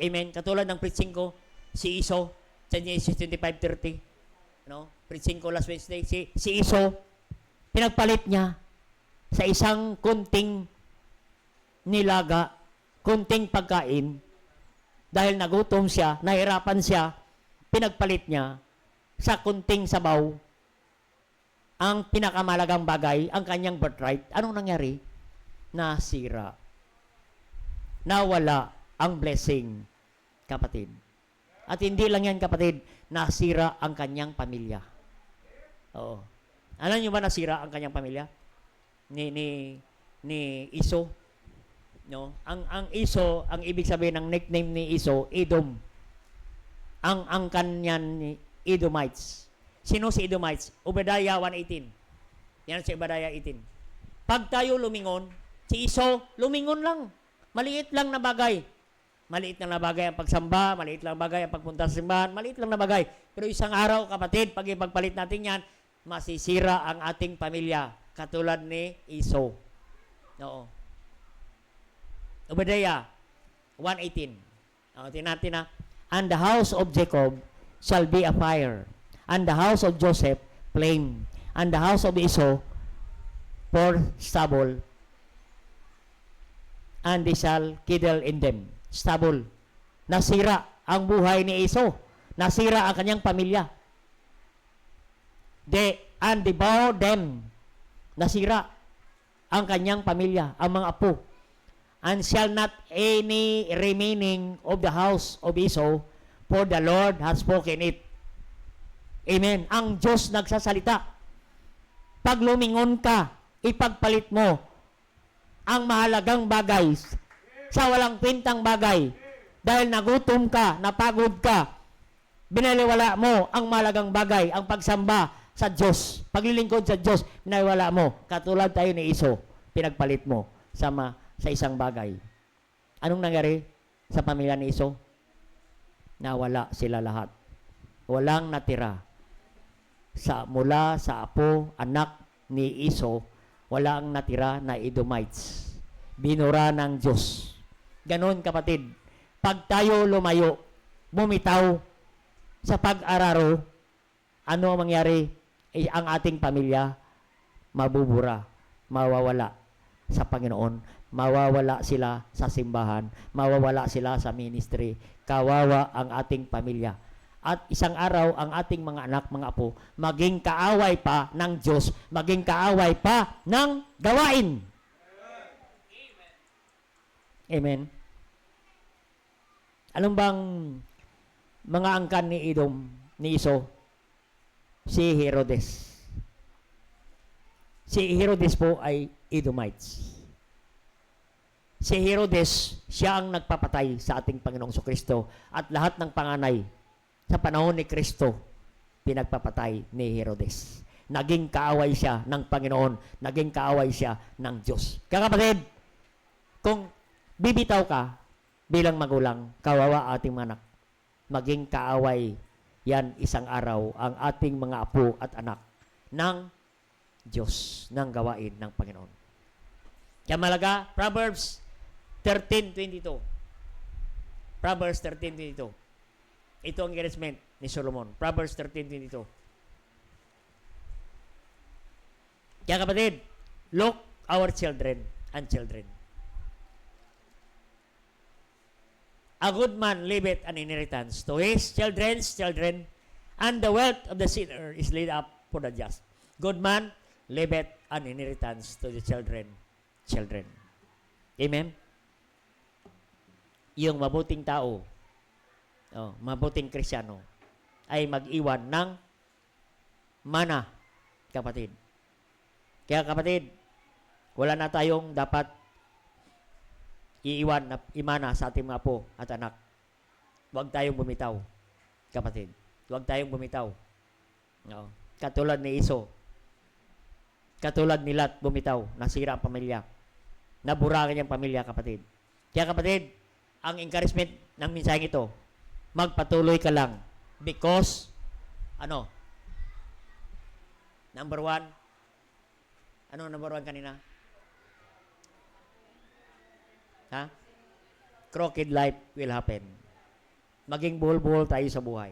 Amen? Katulad ng preaching ko, si Iso, sa Genesis 25:30, no? Preaching ko last Wednesday, si Iso, pinagpalit niya sa isang kunting nilaga, kunting pagkain, dahil nagutom siya, nahirapan siya, pinagpalit niya sa kunting sabaw, ang pinakamalagang bagay, ang kanyang birthright. Anong nangyari? Nasira. Nawala ang blessing, kapatid. At hindi lang yan, kapatid, nasira ang kanyang pamilya. Oo. Alam niyo ba nasira ang kanyang pamilya? Ni Iso. No? Ang Iso, ang ibig sabihin ng nickname ni Iso, Edom. Ang kanyan Edomites. Sino si Edomites? Obadiah 1:18. Yan si Obadiah 18. Pag tayo lumingon, si Iso, lumingon lang. Maliit lang na bagay. Maliit lang na bagay ang pagsamba, maliit lang na bagay ang pagpunta sa simbahan, maliit lang na bagay. Pero isang araw, kapatid, pag ipagpalit natin yan, masisira ang ating pamilya, katulad ni Iso. Oo. Obadiah 1:18. Tingnan natin na. And the house of Jacob shall be a fire, and the house of Joseph flame, and the house of Esau for stubble, and they shall kindle in them. Stubble. Nasira ang buhay ni Esau. Nasira ang kanyang pamilya. And devour them. Nasira ang kanyang pamilya, ang mga apo. And shall not any remaining of the house of Esau, for the Lord has spoken it. Amen. Ang Diyos nagsasalita. Pag lumingon ka, ipagpalit mo ang mahalagang bagay sa walang kwentang bagay. Dahil nagutom ka, napagod ka, binaliwala mo ang mahalagang bagay, ang pagsamba sa Diyos, paglilingkod sa Diyos, binaliwala mo. Katulad tayo ni Esau, pinagpalit mo sa isang bagay. Anong nangyari sa pamilya ni Esau? Nawala sila lahat. Walang natira. Mula sa apo, anak ni Esau, walang natira na Edomites. Binura ng Diyos. Ganon, kapatid. Pag tayo lumayo, bumitaw sa pag-araro, ano ang mangyari? Ang ating pamilya, mabubura, mawawala sa Panginoon, mawawala sila sa simbahan, mawawala sila sa ministry, kawawa ang ating pamilya. At isang araw, ang ating mga anak, mga apo, maging kaaway pa ng Diyos, maging kaaway pa ng gawain. Amen. Anong bang mga angkan ni Edom, ni Esau? Si Herodes. Si Herodes po ay Edomites. Si Herodes, siya ang nagpapatay sa ating Panginoong Kristo at lahat ng panganay sa panahon ni Kristo, pinagpapatay ni Herodes. Naging kaaway siya ng Panginoon, naging kaaway siya ng Diyos. Kaya kapatid, kung bibitaw ka bilang magulang, kawawa ating mga anak, maging kaaway yan isang araw ang ating mga apo at anak ng Diyos, ng gawain ng Panginoon. Kaya malaga, Proverbs 13:22. Proverbs 13:22. Ito ang encouragement ni Solomon. Proverbs 13:22. Kaya kapatid, look our children and children. A good man leaveth an inheritance to his children's children, and the wealth of the sinner is laid up for the just. Good man leaveth an inheritance to the children. Amen? Yung mabuting tao, mabuting Kristyano, ay mag-iwan ng mana, kapatid. Kaya kapatid, wala na tayong dapat iiwan na imana sa ating mga apo at anak. Huwag tayong bumitaw, kapatid. Huwag tayong bumitaw. No. Katulad ni Esau. Katulad ni Lot, bumitaw. Nasira ang pamilya. Nabura kanyang pamilya, kapatid. Kaya kapatid, ang encouragement ng mensaheng ito, magpatuloy ka lang. Because, number one, number one kanina? Crooked life will happen. Maging buhol-buhol tayo sa buhay.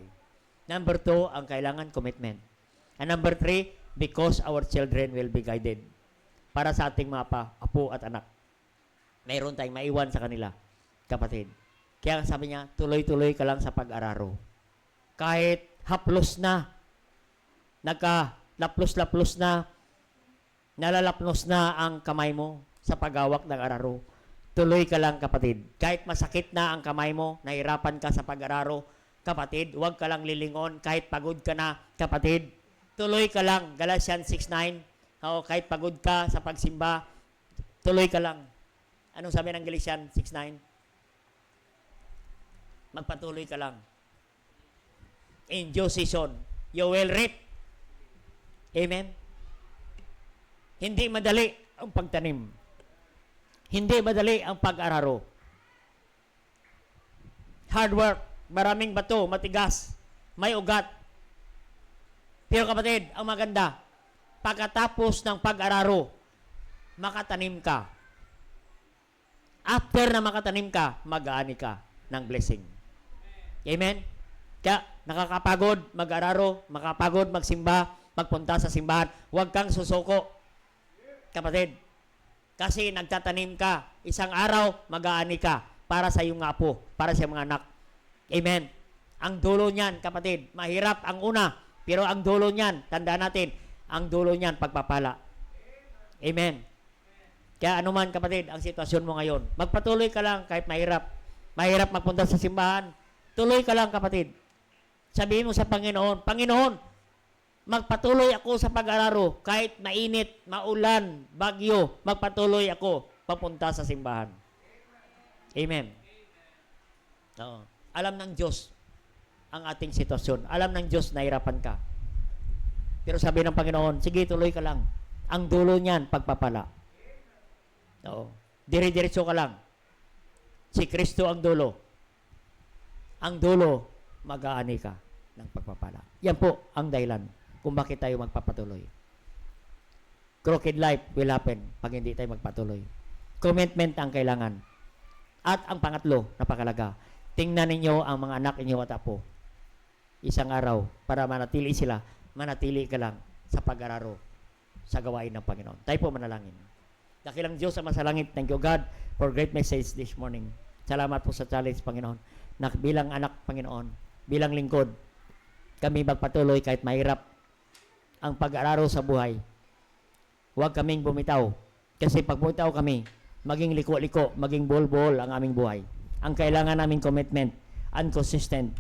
Number two, ang kailangan commitment. And number three, because our children will be guided. Para sa ating mga apo at anak. Mayroon tayong maiwan sa kanila, kapatid. Kaya sabi niya, tuloy-tuloy ka lang sa pag-araro. Kahit haplos na, nagka-laplos-laplos na, nalalapnos na ang kamay mo sa paghawak ng araro. Tuloy ka lang, kapatid. Kahit masakit na ang kamay mo, nahirapan ka sa pag-araro, kapatid, huwag ka lang lilingon. Kahit pagod ka na, kapatid, tuloy ka lang. Galatians 6:9. Kahit pagod ka sa pagsimba, tuloy ka lang. Anong sabi ng Galatians 6:9? Magpatuloy ka lang. In due season, you will reap. Amen? Hindi madali ang pagtanim. Hindi madali ang pag-araro. Hard work, maraming bato, matigas, may ugat. Pero kapatid, ang maganda, pagkatapos ng pag-araro, makatanim ka. After na makatanim ka, mag-aani ka ng blessing. Amen? Kaya nakakapagod mag-araro, makapagod magsimba, magpunta sa simbahan, huwag kang susuko. Kapatid, kasi nagtatanim ka, isang araw, mag-aani ka para sa iyong apo, para sa mga anak. Amen? Ang dulo niyan, kapatid, mahirap ang una, pero ang dulo niyan, tandaan natin, ang dulo niyan, pagpapala. Amen? Kaya anuman, kapatid, ang sitwasyon mo ngayon, magpatuloy ka lang kahit mahirap. Mahirap magpunta sa simbahan. Tuloy ka lang, kapatid. Sabihin mo sa Panginoon, Panginoon, magpatuloy ako sa pag-araro kahit mainit, maulan, bagyo, magpatuloy ako papunta sa simbahan. Amen. Oo. Alam ng Diyos ang ating sitwasyon. Alam ng Diyos na hirapan ka. Pero sabi ng Panginoon, sige, tuloy ka lang. Ang dulo niyan, pagpapala. Oo. Dire-diretso ka lang. Si Kristo ang dulo. Ang dulo, mag-aani ka ng pagpapala. Yan po ang dahilan kung bakit tayo magpapatuloy. Crooked life will happen pag hindi tayo magpatuloy. Commitment ang kailangan. At ang pangatlo, napakalaga, tingnan ninyo ang mga anak ninyo at apo. Isang araw, para manatili sila, manatili ka lang sa pag-araro sa gawain ng Panginoon. Tayo po manalangin. Dakilang Diyos sa masalangit, thank you God for great message this morning. Salamat po sa challenge, Panginoon. Na bilang anak, Panginoon, bilang lingkod, kami magpatuloy kahit mahirap ang pag-araro sa buhay. Huwag kaming bumitaw. Kasi pag bumitaw kami, maging liko-liko, maging bol-bol ang aming buhay. Ang kailangan naming commitment, consistent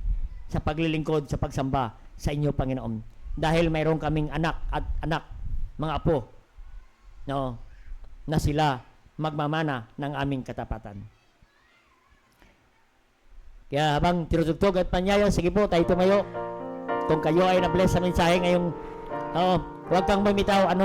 sa paglilingkod, sa pagsamba sa inyo, Panginoon. Dahil mayroon kaming anak at anak, mga apo, no, na sila magmamana ng aming katapatan. Kaya habang tinutugtog at panyayo, sige po, tayo tumayo. Kung kayo ay na-bless sa mensahe ngayong, huwag kang bumitaw, ano